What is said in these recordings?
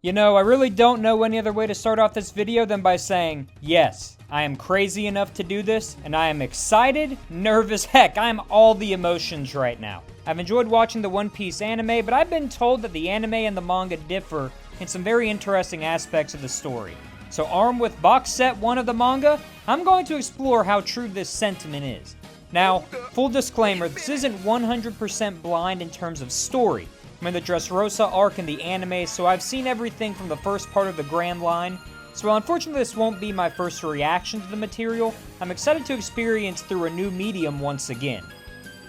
You know, I really don't know any other way to start off this video than by saying, yes, I am crazy enough to do this, and I am excited, nervous, heck, I am all the emotions right now. I've enjoyed watching the One Piece anime, but I've been told that the anime and the manga differ in some very interesting aspects of the story. So armed with box set 1 of the manga, I'm going to explore how true this sentiment is. Now, full disclaimer, this isn't 100% blind in terms of story. I'm in the Dressrosa arc in the anime, so I've seen everything from the first part of the Grand Line. So while unfortunately this won't be my first reaction to the material, I'm excited to experience through a new medium once again.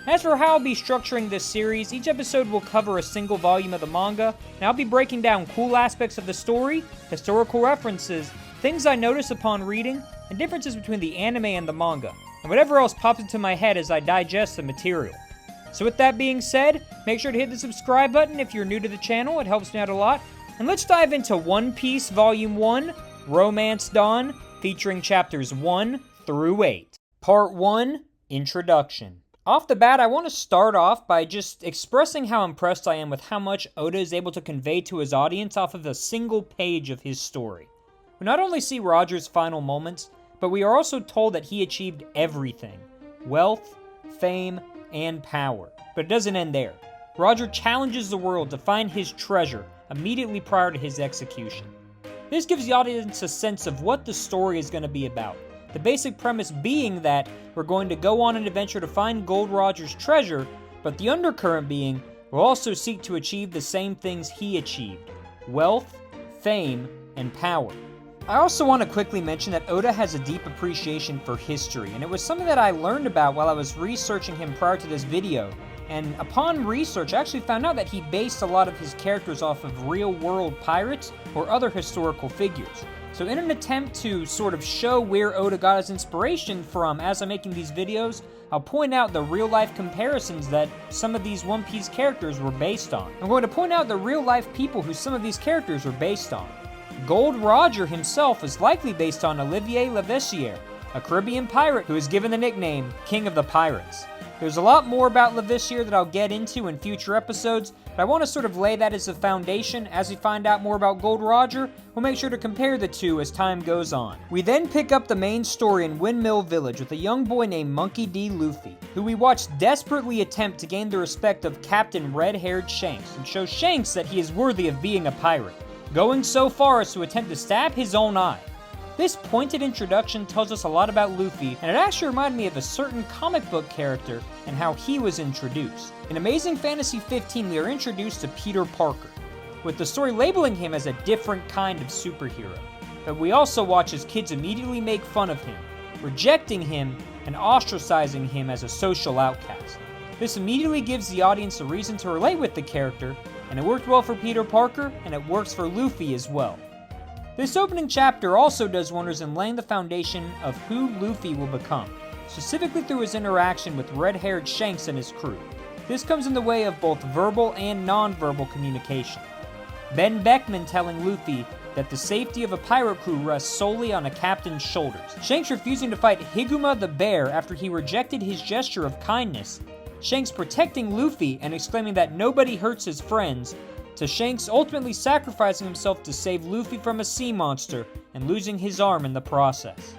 As for how I'll be structuring this series, each episode will cover a single volume of the manga, and I'll be breaking down cool aspects of the story, historical references, things I notice upon reading, and differences between the anime and the manga, and whatever else pops into my head as I digest the material. So with that being said, make sure to hit the subscribe button if you're new to the channel, it helps me out a lot. And let's dive into One Piece Volume 1, Romance Dawn, featuring chapters 1 through 8. Part 1, Introduction. Off the bat, I want to start off by just expressing how impressed I am with how much Oda is able to convey to his audience off of a single page of his story. We not only see Roger's final moments, but we are also told that he achieved everything. Wealth, fame, and power. But it doesn't end there. Roger challenges the world to find his treasure immediately prior to his execution. This gives the audience a sense of what the story is going to be about. The basic premise being that we're going to go on an adventure to find Gold Roger's treasure, but the undercurrent being we'll also seek to achieve the same things he achieved: wealth, fame, and power. I also want to quickly mention that Oda has a deep appreciation for history, and it was something that I learned about while I was researching him prior to this video. And upon research, I actually found out that he based a lot of his characters off of real-world pirates or other historical figures. So in an attempt to sort of show where Oda got his inspiration from as I'm making these videos, I'll point out the real-life comparisons that some of these One Piece characters were based on. I'm going to point out the real-life people who some of these characters are based on. Gold Roger himself is likely based on Olivier Lavessiere, a Caribbean pirate who is given the nickname King of the Pirates. There's a lot more about Lavessiere that I'll get into in future episodes, but I want to sort of lay that as a foundation. As we find out more about Gold Roger, we'll make sure to compare the two as time goes on. We then pick up the main story in Windmill Village with a young boy named Monkey D. Luffy, who we watch desperately attempt to gain the respect of Captain Red-Haired Shanks and show Shanks that he is worthy of being a pirate, going so far as to attempt to stab his own eye. This pointed introduction tells us a lot about Luffy, and it actually reminded me of a certain comic book character and how he was introduced. In Amazing Fantasy 15, we are introduced to Peter Parker, with the story labeling him as a different kind of superhero. But we also watch as kids immediately make fun of him, rejecting him and ostracizing him as a social outcast. This immediately gives the audience a reason to relate with the character, and it worked well for Peter Parker, and it works for Luffy as well. This opening chapter also does wonders in laying the foundation of who Luffy will become, specifically through his interaction with Red-Haired Shanks and his crew. This comes in the way of both verbal and non-verbal communication. Ben Beckman telling Luffy that the safety of a pirate crew rests solely on a captain's shoulders. Shanks refusing to fight Higuma the bear after he rejected his gesture of kindness. Shanks protecting Luffy and exclaiming that nobody hurts his friends, to Shanks ultimately sacrificing himself to save Luffy from a sea monster and losing his arm in the process.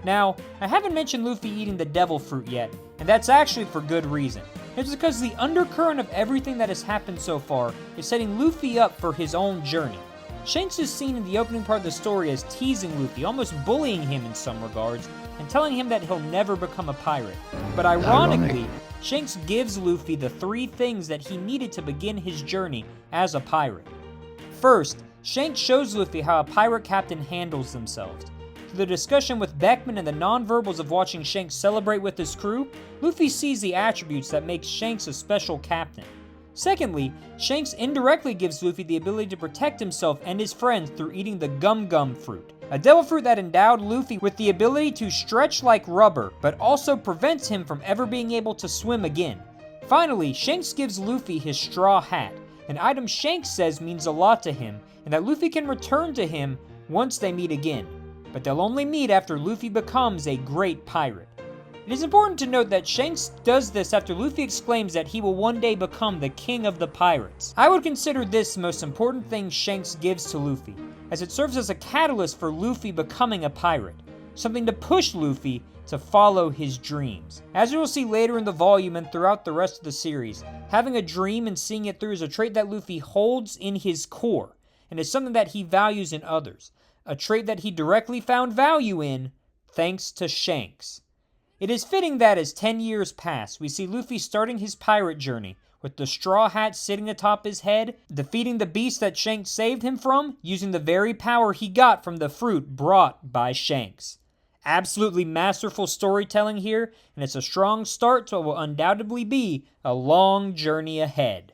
Now, I haven't mentioned Luffy eating the devil fruit yet, and that's actually for good reason. It's because the undercurrent of everything that has happened so far is setting Luffy up for his own journey. Shanks is seen in the opening part of the story as teasing Luffy, almost bullying him in some regards, and telling him that he'll never become a pirate. But ironically, Shanks gives Luffy the 3 things that he needed to begin his journey as a pirate. First, Shanks shows Luffy how a pirate captain handles themselves. Through the discussion with Beckman and the non-verbals of watching Shanks celebrate with his crew, Luffy sees the attributes that make Shanks a special captain. Secondly, Shanks indirectly gives Luffy the ability to protect himself and his friends through eating the gum-gum fruit, a devil fruit that endowed Luffy with the ability to stretch like rubber, but also prevents him from ever being able to swim again. Finally, Shanks gives Luffy his straw hat, an item Shanks says means a lot to him, and that Luffy can return to him once they meet again. But they'll only meet after Luffy becomes a great pirate. It is important to note that Shanks does this after Luffy exclaims that he will one day become the king of the pirates. I would consider this the most important thing Shanks gives to Luffy, as it serves as a catalyst for Luffy becoming a pirate, something to push Luffy to follow his dreams. As we will see later in the volume and throughout the rest of the series, having a dream and seeing it through is a trait that Luffy holds in his core, and is something that he values in others, a trait that he directly found value in thanks to Shanks. It is fitting that as 10 years pass, we see Luffy starting his pirate journey, with the straw hat sitting atop his head, defeating the beast that Shanks saved him from, using the very power he got from the fruit brought by Shanks. Absolutely masterful storytelling here, and it's a strong start to what will undoubtedly be a long journey ahead.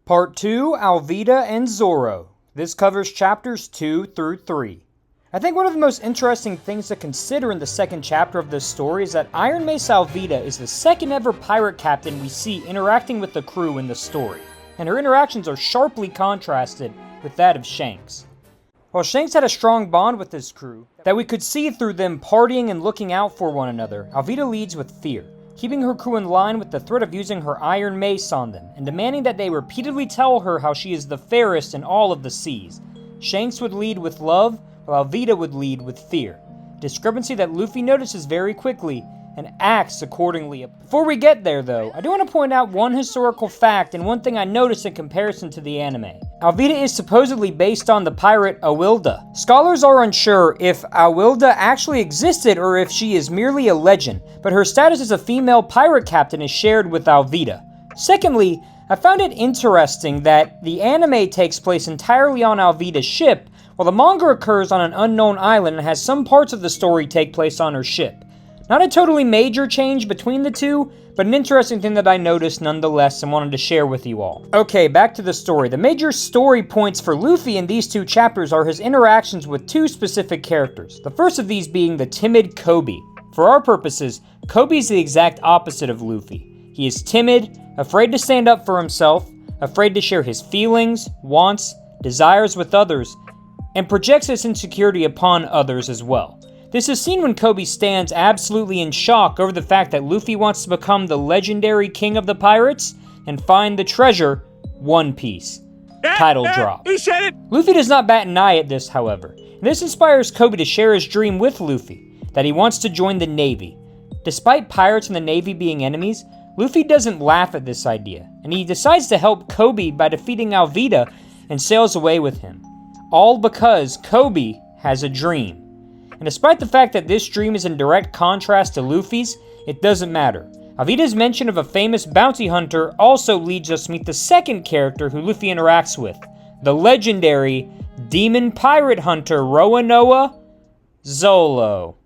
Part 2, Alvida and Zoro. This covers chapters 2 through 3. I think one of the most interesting things to consider in the second chapter of this story is that Iron Mace Alvida is the second ever pirate captain we see interacting with the crew in the story, and her interactions are sharply contrasted with that of Shanks. While Shanks had a strong bond with his crew that we could see through them partying and looking out for one another, Alvida leads with fear, keeping her crew in line with the threat of using her iron mace on them, and demanding that they repeatedly tell her how she is the fairest in all of the seas. Shanks would lead with love, while Alvida would lead with fear. Discrepancy that Luffy notices very quickly, and acts accordingly. Before we get there though, I do want to point out one historical fact and one thing I noticed in comparison to the anime. Alvida is supposedly based on the pirate Awilda. Scholars are unsure if Awilda actually existed or if she is merely a legend, but her status as a female pirate captain is shared with Alvida. Secondly, I found it interesting that the anime takes place entirely on Alvida's ship, while the manga occurs on an unknown island and has some parts of the story take place on her ship. Not a totally major change between the two, but an interesting thing that I noticed nonetheless and wanted to share with you all. Okay, back to the story. The major story points for Luffy in these two chapters are his interactions with two specific characters. The first of these being the timid Koby. For our purposes, Koby is the exact opposite of Luffy. He is timid, afraid to stand up for himself, afraid to share his feelings, wants, desires with others, and projects his insecurity upon others as well. This is seen when Koby stands absolutely in shock over the fact that Luffy wants to become the legendary king of the pirates and find the treasure, One Piece. Title drop. He said it! Luffy does not bat an eye at this, however, and this inspires Koby to share his dream with Luffy, that he wants to join the Navy. Despite pirates and the Navy being enemies, Luffy doesn't laugh at this idea, and he decides to help Koby by defeating Alvida and sails away with him. All because Koby has a dream. And despite the fact that this dream is in direct contrast to Luffy's, it doesn't matter. Alvida's mention of a famous bounty hunter also leads us to meet the second character who Luffy interacts with, the legendary demon pirate hunter Rowanoa Zolo.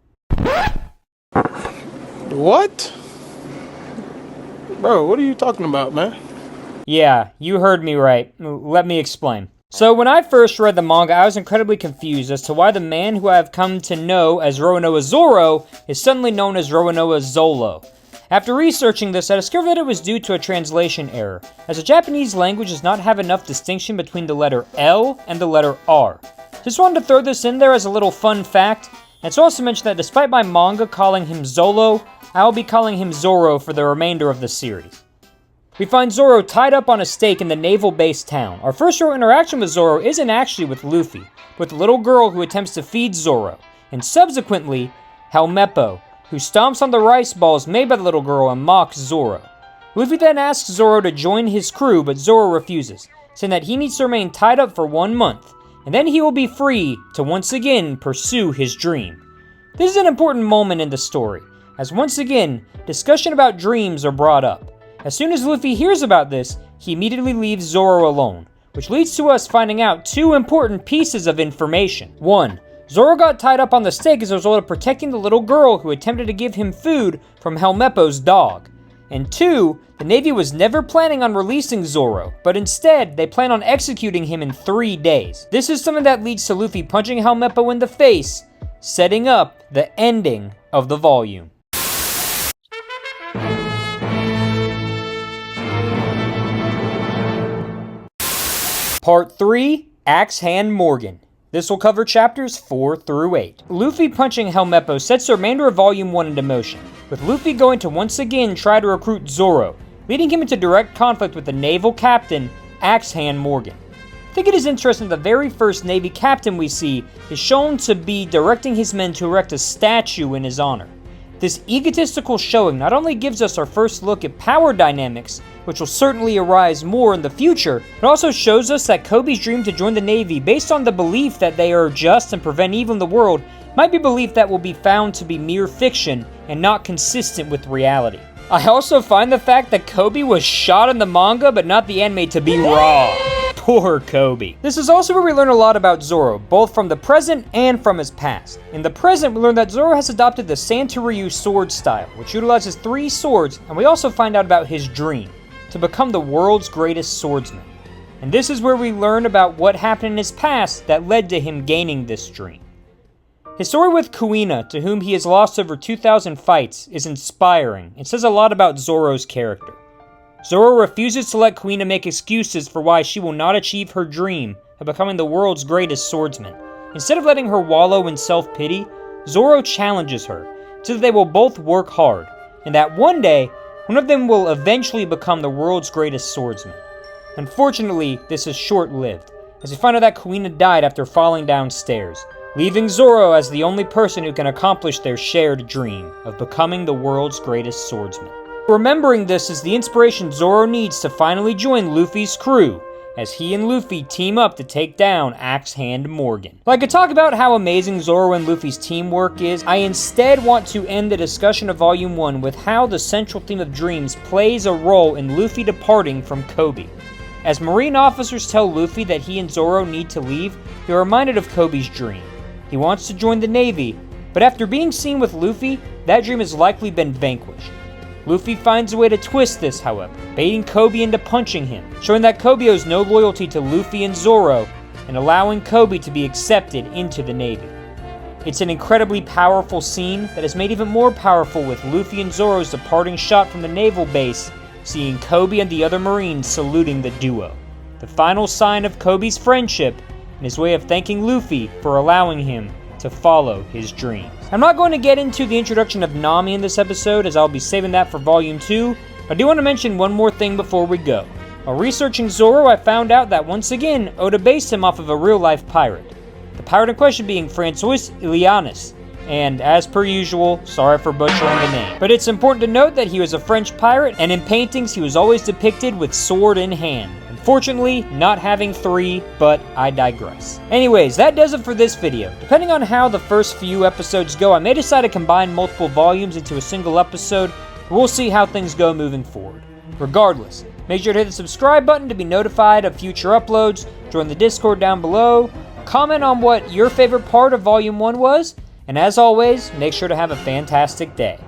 What? Bro, what are you talking about, man? Yeah, you heard me right. Let me explain. So when I first read the manga, I was incredibly confused as to why the man who I have come to know as Rowanoa Zoro is suddenly known as Rowanoa Zolo. After researching this, I discovered that it was due to a translation error, as the Japanese language does not have enough distinction between the letter L and the letter R. Just wanted to throw this in there as a little fun fact, and to also mention that despite my manga calling him Zolo, I will be calling him Zoro for the remainder of the series. We find Zoro tied up on a stake in the naval-based town. Our first real interaction with Zoro isn't actually with Luffy, but with the little girl who attempts to feed Zoro, and subsequently, Helmeppo, who stomps on the rice balls made by the little girl and mocks Zoro. Luffy then asks Zoro to join his crew, but Zoro refuses, saying that he needs to remain tied up for 1 month, and then he will be free to once again pursue his dream. This is an important moment in the story, as once again, discussion about dreams are brought up. As soon as Luffy hears about this, he immediately leaves Zoro alone, which leads to us finding out two important pieces of information. 1. Zoro got tied up on the stake as a result of protecting the little girl who attempted to give him food from Helmeppo's dog. And 2. The Navy was never planning on releasing Zoro, but instead, they plan on executing him in 3 days. This is something that leads to Luffy punching Helmeppo in the face, setting up the ending of the volume. Part 3, Axan Morgan. This will cover chapters 4 through 8. Luffy punching Helmeppo sets the remainder of Volume 1 into motion, with Luffy going to once again try to recruit Zoro, leading him into direct conflict with the naval captain, Axan Morgan. I think it is interesting that the very first Navy captain we see is shown to be directing his men to erect a statue in his honor. This egotistical showing not only gives us our first look at power dynamics, which will certainly arise more in the future, but also shows us that Kobe's dream to join the Navy based on the belief that they are just and prevent evil in the world might be a belief that will be found to be mere fiction and not consistent with reality. I also find the fact that Kobe was shot in the manga but not the anime to be raw. Poor Kobe. This is also where we learn a lot about Zoro, both from the present and from his past. In the present, we learn that Zoro has adopted the Santoryu sword style, which utilizes 3 swords, and we also find out about his dream, to become the world's greatest swordsman. And this is where we learn about what happened in his past that led to him gaining this dream. His story with Kuina, to whom he has lost over 2,000 fights, is inspiring and says a lot about Zoro's character. Zoro refuses to let Kuina make excuses for why she will not achieve her dream of becoming the world's greatest swordsman. Instead of letting her wallow in self-pity, Zoro challenges her, so that they will both work hard, and that one day, one of them will eventually become the world's greatest swordsman. Unfortunately, this is short-lived, as we find out that Kuina died after falling downstairs, leaving Zoro as the only person who can accomplish their shared dream of becoming the world's greatest swordsman. Remembering this is the inspiration Zoro needs to finally join Luffy's crew, as he and Luffy team up to take down Axan Morgan. Like I talk about how amazing Zoro and Luffy's teamwork is, I instead want to end the discussion of Volume 1 with how the central theme of dreams plays a role in Luffy departing from Kobe. As Marine officers tell Luffy that he and Zoro need to leave, they are reminded of Kobe's dream. He wants to join the Navy, but after being seen with Luffy, that dream has likely been vanquished. Luffy finds a way to twist this, however, baiting Kobe into punching him, showing that Kobe owes no loyalty to Luffy and Zoro, and allowing Kobe to be accepted into the Navy. It's an incredibly powerful scene that is made even more powerful with Luffy and Zoro's departing shot from the naval base, seeing Kobe and the other Marines saluting the duo. The final sign of Kobe's friendship, and his way of thanking Luffy for allowing him to follow his dreams. I'm not going to get into the introduction of Nami in this episode, as I'll be saving that for Volume 2, but I do want to mention one more thing before we go. While researching Zoro, I found out that once again, Oda based him off of a real-life pirate. The pirate in question being Francois Ilianis, and as per usual, sorry for butchering the name. But it's important to note that he was a French pirate, and in paintings he was always depicted with sword in hand. Unfortunately, not having 3, but I digress. Anyways, that does it for this video. Depending on how the first few episodes go, I may decide to combine multiple volumes into a single episode, but we'll see how things go moving forward. Regardless, make sure to hit the subscribe button to be notified of future uploads, join the Discord down below, comment on what your favorite part of Volume 1 was, and as always, make sure to have a fantastic day.